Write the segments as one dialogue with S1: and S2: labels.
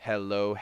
S1: Hello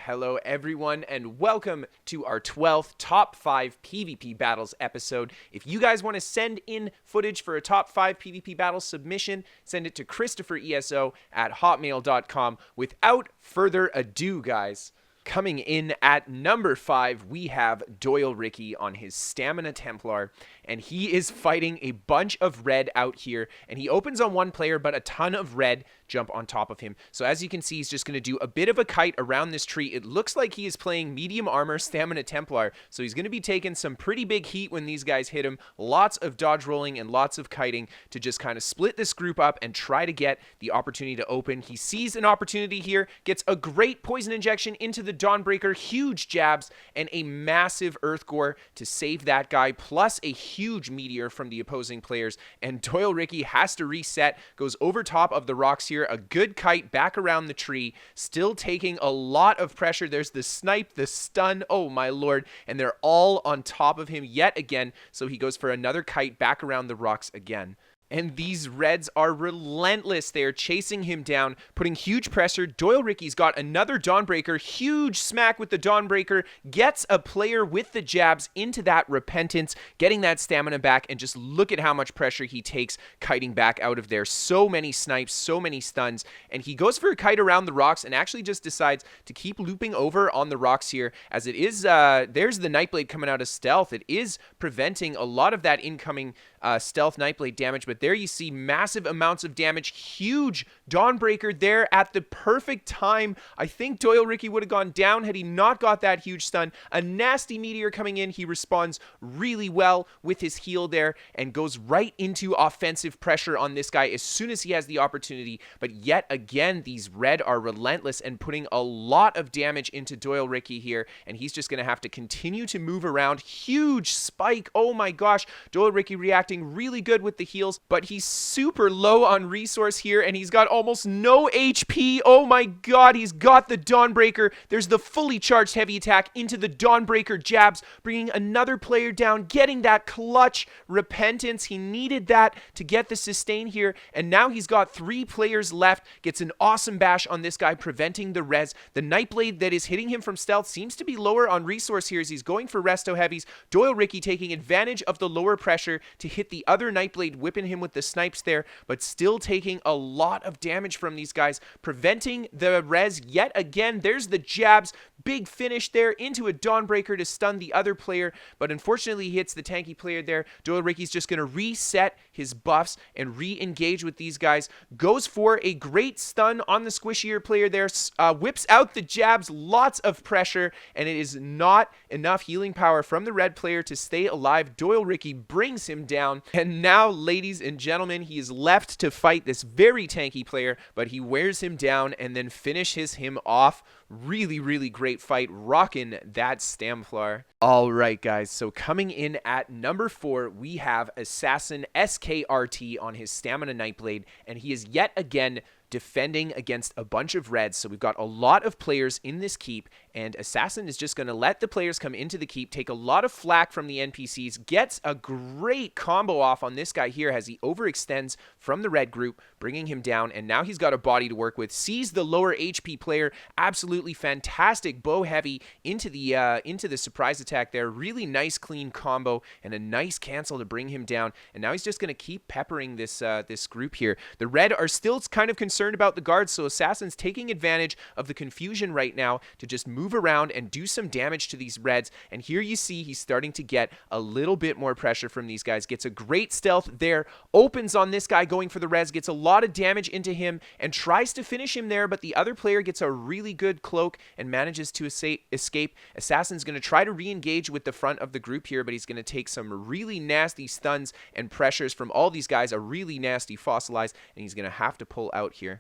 S1: everyone, and welcome to our 12th Top 5 PvP Battles episode. If you guys want to send in footage for a Top 5 PvP Battle submission, send it to KristoferESO@hotmail.com. Without further ado, guys, coming in at number 5, we have Doylerikki on his Stamina Templar, and he is fighting a bunch of red out here, and he opens on one player, but a ton of red jump on top of him. So as you can see, he's just going to do a bit of a kite around this tree. It looks like he is playing medium armor Stamina Templar, so he's going to be taking some pretty big heat when these guys hit him. Lots of dodge rolling and lots of kiting to just kind of split this group up and try to get the opportunity to open. He sees an opportunity here, gets a great poison injection into the Dawnbreaker, huge jabs, and a massive Earth Gore to save that guy, plus a huge meteor from the opposing players, and Doylerikki has to reset, goes over top of the rocks here, a good kite back around the tree, still taking a lot of pressure. There's the snipe, the stun, oh my lord, and they're all on top of him yet again, so he goes for another kite back around the rocks again. And these reds are relentless. They are chasing him down, putting huge pressure. Doylerikki's got another Dawnbreaker, huge smack with the Dawnbreaker, gets a player with the jabs into that repentance, getting that stamina back, and just look at how much pressure he takes kiting back out of there. So many snipes, so many stuns, and he goes for a kite around the rocks and actually just decides to keep looping over on the rocks here, as it is, there's the Nightblade coming out of stealth. It is preventing a lot of that incoming stealth Nightblade damage, but there you see massive amounts of damage. Huge Dawnbreaker there at the perfect time. I think Doylerikki would have gone down had he not got that huge stun. A nasty meteor coming in. He responds really well with his heal there and goes right into offensive pressure on this guy as soon as he has the opportunity. But yet again, these red are relentless and putting a lot of damage into Doylerikki here, and he's just going to have to continue to move around. Huge spike. Oh my gosh. Doylerikki reacting really good with the heals, but he's super low on resource here, and he's got almost no HP. Oh my god, he's got the Dawnbreaker. There's the fully charged heavy attack into the Dawnbreaker jabs, bringing another player down, getting that clutch repentance. He needed that to get the sustain here, and now he's got 3 players left. Gets an awesome bash on this guy, preventing the res. The Nightblade that is hitting him from stealth seems to be lower on resource here as he's going for resto heavies. Doylerikki taking advantage of the lower pressure to hit the other Nightblade, whipping him with the snipes there, but still taking a lot of damage from these guys, preventing the res yet again. There's the jabs, big finish there into a Dawnbreaker to stun the other player, but unfortunately he hits the tanky player there. Doylerikki's just going to reset his buffs and re-engage with these guys, goes for a great stun on the squishier player there, whips out the jabs, lots of pressure, and it is not enough healing power from the red player to stay alive. Doylerikki brings him down, and now, ladies and gentlemen, he is left to fight this very tanky player, but he wears him down and then finishes him off. Really great fight, rocking that Stamflar. Alright guys, so coming in at number 4, we have Assassin SKRT on his Stamina Nightblade, and he is yet again defending against a bunch of reds. So we've got a lot of players in this keep, and Assassin is just going to let the players come into the keep, take a lot of flack from the NPCs, gets a great combo off on this guy here as he overextends from the red group, bringing him down, and now he's got a body to work with. Sees the lower HP player, absolutely fantastic bow heavy into the surprise attack there. Really nice clean combo and a nice cancel to bring him down, and now he's just going to keep peppering this group here. The red are still kind of concerned about the guards, so Assassin's taking advantage of the confusion right now to just move around and do some damage to these reds, and here you see he's starting to get a little bit more pressure from these guys. Gets a great stealth there, opens on this guy going for the res, gets a lot of damage into him and tries to finish him there, but the other player gets a really good cloak and manages to escape. Assassin's going to try to re-engage with the front of the group here, but he's going to take some really nasty stuns and pressures from all these guys, a really nasty fossilize, and he's going to have to pull out here.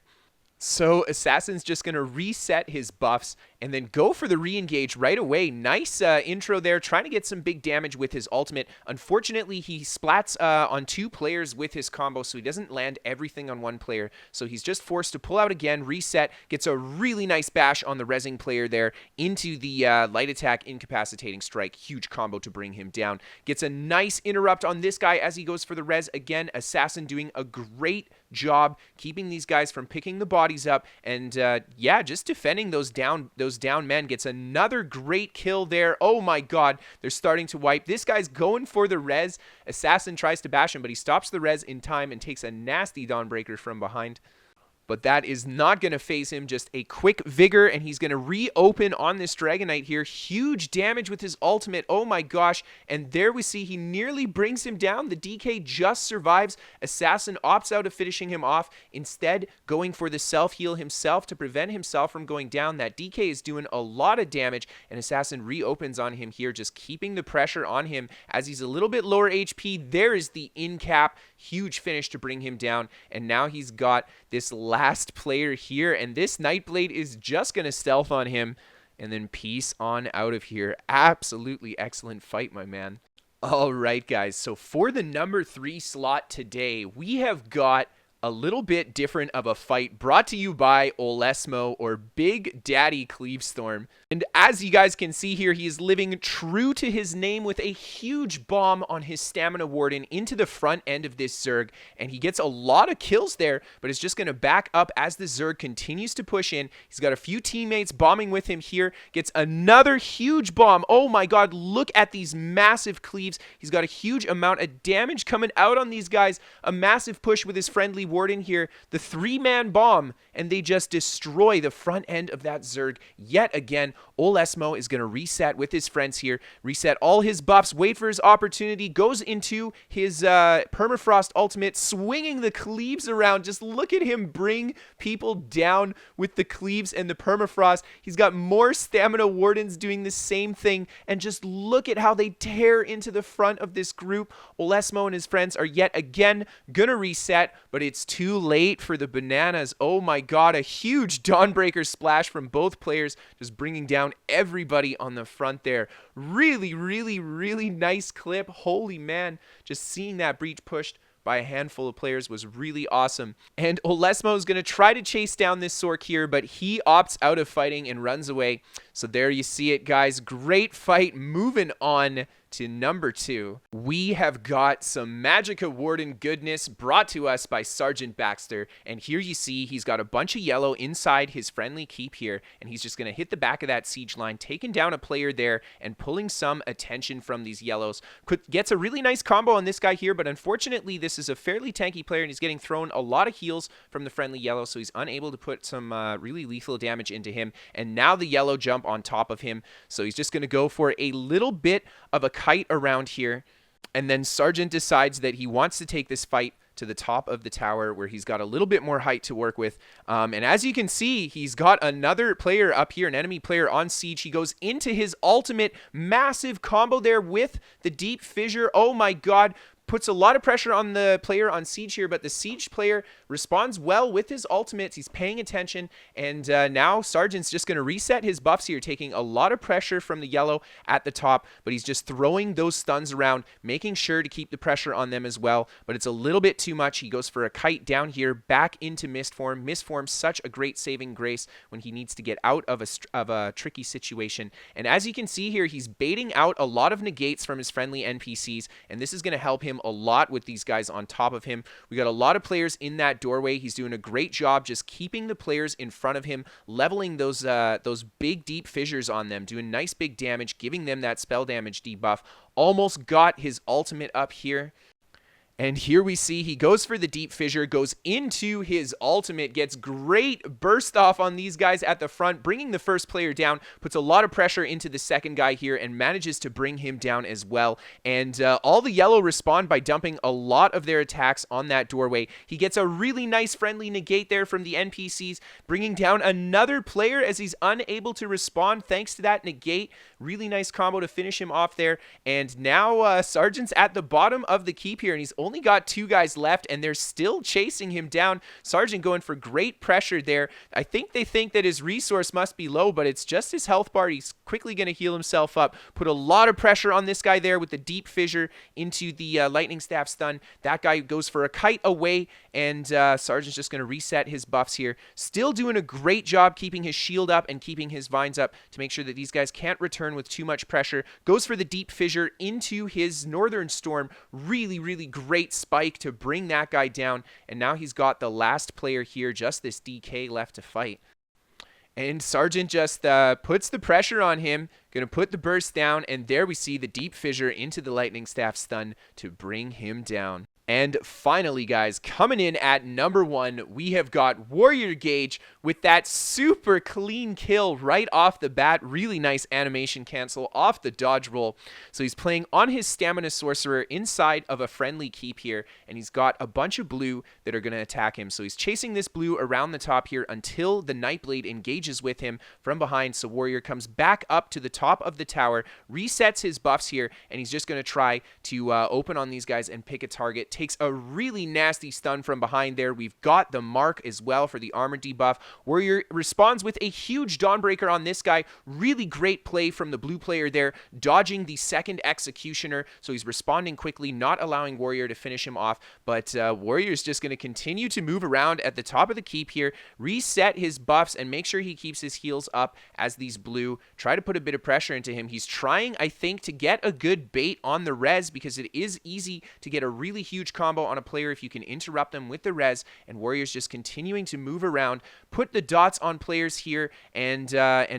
S1: So Assassin's just going to reset his buffs and then go for the re-engage right away. Nice intro there, trying to get some big damage with his ultimate. Unfortunately, he splats on 2 players with his combo, so he doesn't land everything on 1 player. So he's just forced to pull out again, reset, gets a really nice bash on the resing player there into the light attack incapacitating strike. Huge combo to bring him down. Gets a nice interrupt on this guy as he goes for the res again. Assassin doing a great job keeping these guys from picking the bodies up, and yeah, just defending those down men. Gets another great kill there. Oh my god, they're starting to wipe. This guy's going for the res. Assassin tries to bash him, but he stops the res in time and takes a nasty Dawnbreaker from behind. But that is not going to phase him. Just a quick Vigor, and he's going to reopen on this Dragon Knight here. Huge damage with his ultimate. Oh my gosh. And there we see he nearly brings him down. The DK just survives. Assassin opts out of finishing him off, instead going for the self-heal himself to prevent himself from going down. That DK is doing a lot of damage, and Assassin reopens on him here, just keeping the pressure on him as he's a little bit lower HP. There is the in cap. Huge finish to bring him down, and now he's got this last player here, and this Nightblade is just going to stealth on him and then peace on out of here. Absolutely excellent fight, my man. All right, guys, so for the number 3 slot today, we have got a little bit different of a fight brought to you by Olesmo, or Big Daddy Cleavestorm. And as you guys can see here, he is living true to his name with a huge bomb on his Stamina Warden into the front end of this Zerg. And he gets a lot of kills there, but is just going to back up as the Zerg continues to push in. He's got a few teammates bombing with him here. Gets another huge bomb. Oh my god, look at these massive cleaves. He's got a huge amount of damage coming out on these guys. A massive push with his friendly Warden here. The 3-man bomb, and they just destroy the front end of that Zerg yet again. Olesmo is going to reset with his friends here, reset all his buffs, wait for his opportunity, goes into his permafrost ultimate, swinging the cleaves around. Just look at him bring people down with the cleaves and the permafrost. He's got more Stamina Wardens doing the same thing, and just look at how they tear into the front of this group. Olesmo and his friends are yet again going to reset, but it's too late for the bananas. Oh my god, a huge Dawnbreaker splash from both players, just bringing down everybody on the front there. Really, really, really nice clip. Holy man, just seeing that breach pushed by a handful of players was really awesome. And Olesmo is going to try to chase down this Sork here, but he opts out of fighting and runs away. So there you see it, guys. Great fight. Moving on to number 2, we have got some Magicka Warden goodness brought to us by Sergeant Baxter. And here you see he's got a bunch of yellow inside his friendly keep here, and he's just going to hit the back of that siege line, taking down a player there and pulling some attention from these yellows. Gets a really nice combo on this guy here, but unfortunately this is a fairly tanky player, and he's getting thrown a lot of heals from the friendly yellow, so he's unable to put some really lethal damage into him. And now the yellow jump on top of him, so he's just going to go for a little bit of a kite around here, and then Sergeant decides that he wants to take this fight to the top of the tower where he's got a little bit more height to work with. And as you can see, he's got another player up here, an enemy player on siege. He goes into his ultimate, massive combo there with the deep fissure. Oh my god. Puts a lot of pressure on the player on siege here, but the siege player responds well with his ultimates. He's paying attention, and now Sergeant's just going to reset his buffs here, taking a lot of pressure from the yellow at the top, but he's just throwing those stuns around, making sure to keep the pressure on them as well, but it's a little bit too much. He goes for a kite down here, back into Mistform. Mistform, such a great saving grace when he needs to get out of a tricky situation. And as you can see here, he's baiting out a lot of negates from his friendly NPCs, and this is going to help him a lot with these guys on top of him. We got a lot of players in that doorway. He's doing a great job just keeping the players in front of him, leveling those big deep fissures on them, doing nice big damage, giving them that spell damage debuff. Almost got his ultimate up here. And here we see he goes for the deep fissure, goes into his ultimate, gets great burst off on these guys at the front, bringing the first player down, puts a lot of pressure into the second guy here, and manages to bring him down as well. And all the yellow respond by dumping a lot of their attacks on that doorway. He gets a really nice friendly negate there from the NPCs, bringing down another player as he's unable to respond thanks to that negate. Really nice combo to finish him off there. And now Sergeant's at the bottom of the keep here, and he's only got 2 guys left, and they're still chasing him down. Sergeant going for great pressure there. I think they think that his resource must be low, but it's just his health bar. He's quickly going to heal himself up. Put a lot of pressure on this guy there with the deep fissure into the lightning staff stun. That guy goes for a kite away, and Sergeant's just going to reset his buffs here. Still doing a great job keeping his shield up and keeping his vines up to make sure that these guys can't return with too much pressure. Goes for the deep fissure into his Northern Storm. Really, really great great spike to bring that guy down. And now he's got the last player here, just this DK left to fight. And Sergeant just puts the pressure on him, going to put the burst down, and there we see the deep fissure into the lightning staff stun to bring him down. And finally, guys, coming in at number 1, we have got Warrior Gage with that super clean kill right off the bat. Really nice animation cancel off the dodge roll. So he's playing on his Stamina Sorcerer inside of a friendly keep here, and he's got a bunch of blue that are going to attack him. So he's chasing this blue around the top here until the Nightblade engages with him from behind. So Warrior comes back up to the top of the tower, resets his buffs here, and he's just going to try to open on these guys and pick a target. Takes a really nasty stun from behind there. We've got the mark as well for the armor debuff. Warrior responds with a huge Dawnbreaker on this guy. Really great play from the blue player there, dodging the second Executioner. So he's responding quickly, not allowing Warrior to finish him off. But Warrior's just going to continue to move around at the top of the keep here, reset his buffs, and make sure he keeps his heals up as these blue try to put a bit of pressure into him. He's trying, I think, to get a good bait on the res, because it is easy to get a really huge combo on a player if you can interrupt them with the res, and Warrior's just continuing to move around, put the dots on players here, and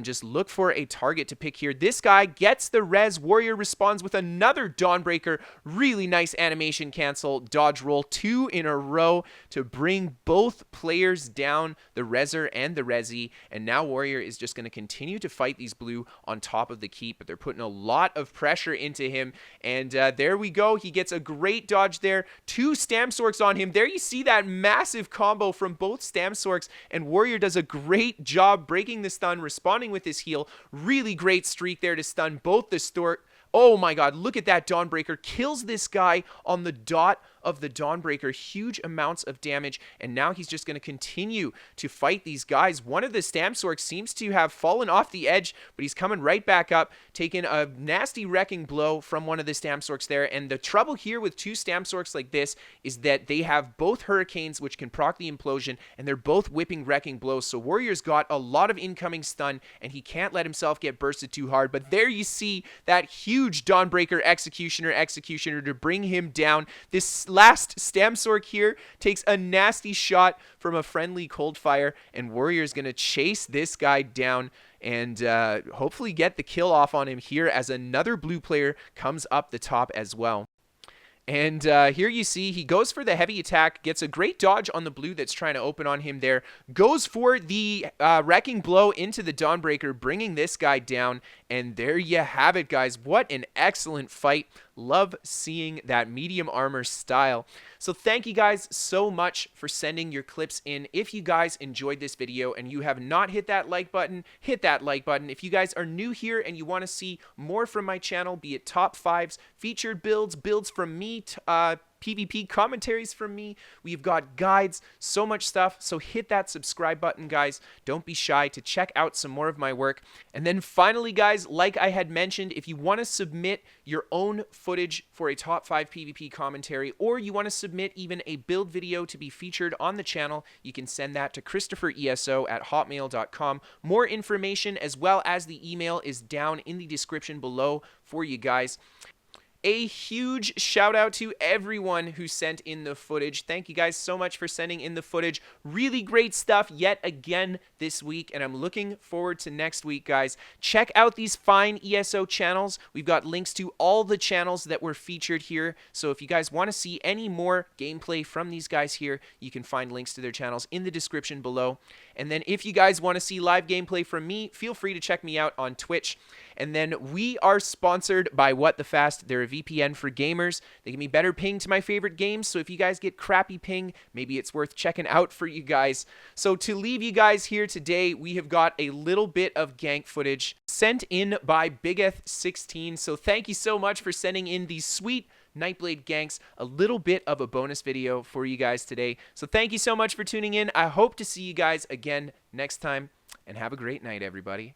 S1: just look for a target to pick here. This guy gets the res. Warrior responds with another Dawnbreaker. Really nice animation cancel, dodge roll, 2 in a row to bring both players down, the reser and the resi, and now Warrior is just going to continue to fight these blue on top of the keep, but they're putting a lot of pressure into him, and there we go. He gets a great dodge there, 2 Stamsorks on him. There you see that massive combo from both Stamsorks, and Warrior does a great job breaking the stun, responding with his heal. Really great streak there to stun both the Stork. Oh my god, look at that Dawnbreaker. Kills this guy on the dot of the Dawnbreaker. Huge amounts of damage, and now he's just going to continue to fight these guys. One of the Stamsorks seems to have fallen off the edge, but he's coming right back up, taking a nasty wrecking blow from one of the Stamsorks there. And the trouble here with 2 Stamsorks like this is that they have both Hurricanes, which can proc the implosion, and they're both whipping wrecking blows. So Warrior's got a lot of incoming stun, and he can't let himself get bursted too hard. But there you see that huge Dawnbreaker Executioner to bring him down. This last Stamsork here takes a nasty shot from a friendly Coldfire, and Warrior's going to chase this guy down and hopefully get the kill off on him here as another blue player comes up the top as well. And here you see he goes for the heavy attack, gets a great dodge on the blue that's trying to open on him there, goes for the wrecking blow into the Dawnbreaker, bringing this guy down, and there you have it, guys. What an excellent fight. Love seeing that medium armor style. So thank you guys so much for sending your clips in. If you guys enjoyed this video and you have not hit that like button, hit that like button. If you guys are new here and you want to see more from my channel, be it top 5s, featured builds from me, PvP commentaries from me, we've got guides, so much stuff. So hit that subscribe button, guys. Don't be shy to check out some more of my work. And then finally, guys, like I had mentioned, if you want to submit your own footage for a top 5 PvP commentary, or you want to submit even a build video to be featured on the channel, you can send that to KristoferESO@hotmail.com. More information as well as the email is down in the description below for you guys. A huge shout out to everyone who sent in the footage. Thank you guys so much for sending in the footage. Really great stuff yet again this week, and I'm looking forward to next week, guys. Check out these fine ESO channels. We've got links to all the channels that were featured here, so if you guys want to see any more gameplay from these guys here, you can find links to their channels in the description below. And then if you guys want to see live gameplay from me, feel free to check me out on Twitch. And then we are sponsored by What the Fast. They're a VPN for gamers. They give me better ping to my favorite games, so if you guys get crappy ping, maybe it's worth checking out for you guys. So to leave you guys here today, we have got a little bit of gank footage sent in by Bigeth16. So thank you so much for sending in these sweet Nightblade ganks, a little bit of a bonus video for you guys today. So thank you so much for tuning in. I hope to see you guys again next time, and have a great night, everybody.